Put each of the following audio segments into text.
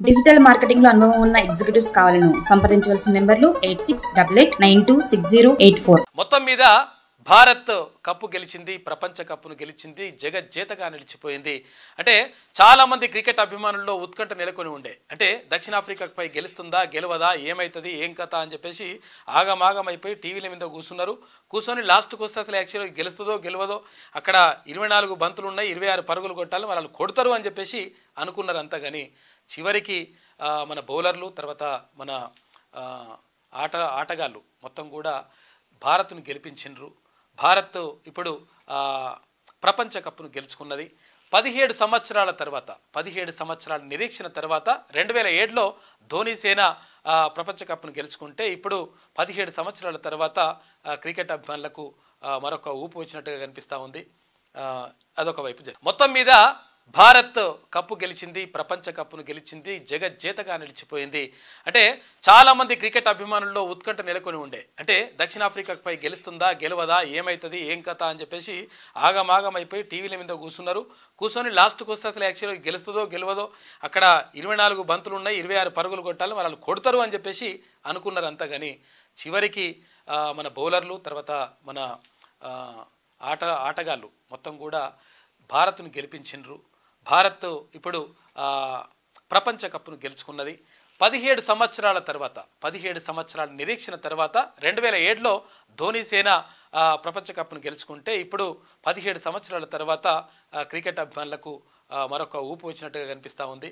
Digital marketing లో అనుభవం ఉన్న ఎగ్జిక్యూటివ్స్ కావాలను సంప్రదించవలసిన నెంబర్లు 8688926084. మొత్తం మీద భారత్ కప్పు గెలిచింది, ప్రపంచ కప్పును గెలిచింది, జగజ్జేతగా నిలిచిపోయింది. అంటే చాలా మంది క్రికెట్ అభిమానుల్లో ఉత్కంఠ నెలకొని ఉండే, అంటే దక్షిణాఫ్రికాపై గెలుస్తుందా గెలవదా, ఏమవుతుంది ఏం కథ అని చెప్పేసి ఆగమాగమైపోయి టీవీల మీద కూర్చొని లాస్ట్కి వస్తే అసలు యాక్చువల్గా గెలుస్తుందో గెలవదో, అక్కడ 24 బంతులు ఉన్నాయి, 26 పరుగులు కొట్టాలి, వాళ్ళు కొడతారు అని చెప్పేసి అనుకున్నారు అంతా. కానీ చివరికి మన బౌలర్లు తర్వాత మన ఆటగాళ్ళు మొత్తం కూడా భారత్ను గెలిపించిండ్రు. భారత్ ఇప్పుడు ప్రపంచ కప్పును గెలుచుకున్నది. 17 సంవత్సరాల తర్వాత, 17 సంవత్సరాల నిరీక్షణ తర్వాత 2007లో ధోని సేన ప్రపంచ కప్పును గెలుచుకుంటే ఇప్పుడు 17 సంవత్సరాల తర్వాత క్రికెట్ అభిమానులకు మరొక ఊపు వచ్చినట్టుగా కనిపిస్తూ ఉంది. అదొక వైపు. మొత్తం మీద భారత్ కప్పు గెలిచింది, ప్రపంచ కప్పును గెలిచింది, జగజ్జేతగా నిలిచిపోయింది. అంటే చాలా మంది క్రికెట్ అభిమానుల్లో ఉత్కంఠ నెలకొని ఉండే, అంటే దక్షిణాఫ్రికాపై గెలుస్తుందా గెలవదా, ఏమవుతుంది ఏం కథ అని చెప్పేసి ఆగమాగమైపోయి టీవీల మీద కూర్చొని లాస్ట్కి వస్తే అసలు యాక్చువల్గా గెలుస్తుందో గెలవదో, అక్కడ 24 బంతులు ఉన్నాయి, 26 పరుగులు కొట్టాలి, వాళ్ళు కొడతారు అని చెప్పేసి అనుకున్నారు అంతా. కానీ చివరికి మన బౌలర్లు తర్వాత మన ఆటగాళ్ళు మొత్తం కూడా భారత్ను గెలిపించిండ్రు. భారత్ ఇప్పుడు ప్రపంచ కప్పును గెలుచుకున్నది. 17 సంవత్సరాల తర్వాత, 17 సంవత్సరాల నిరీక్షణ తర్వాత 2007లో ధోని సేన ప్రపంచ కప్పును గెలుచుకుంటే ఇప్పుడు 17 సంవత్సరాల తర్వాత క్రికెట్ అభిమానులకు మరొక ఊపు వచ్చినట్టుగా కనిపిస్తూ ఉంది.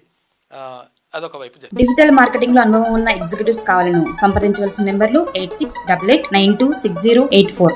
అదొక వైపు. డిజిటల్ మార్కెటింగ్ లో అనుభవం ఉన్న ఎగ్జిక్యూటివ్స్ కావాలను సంప్రదించవలసిన నెంబర్లు 8688926084.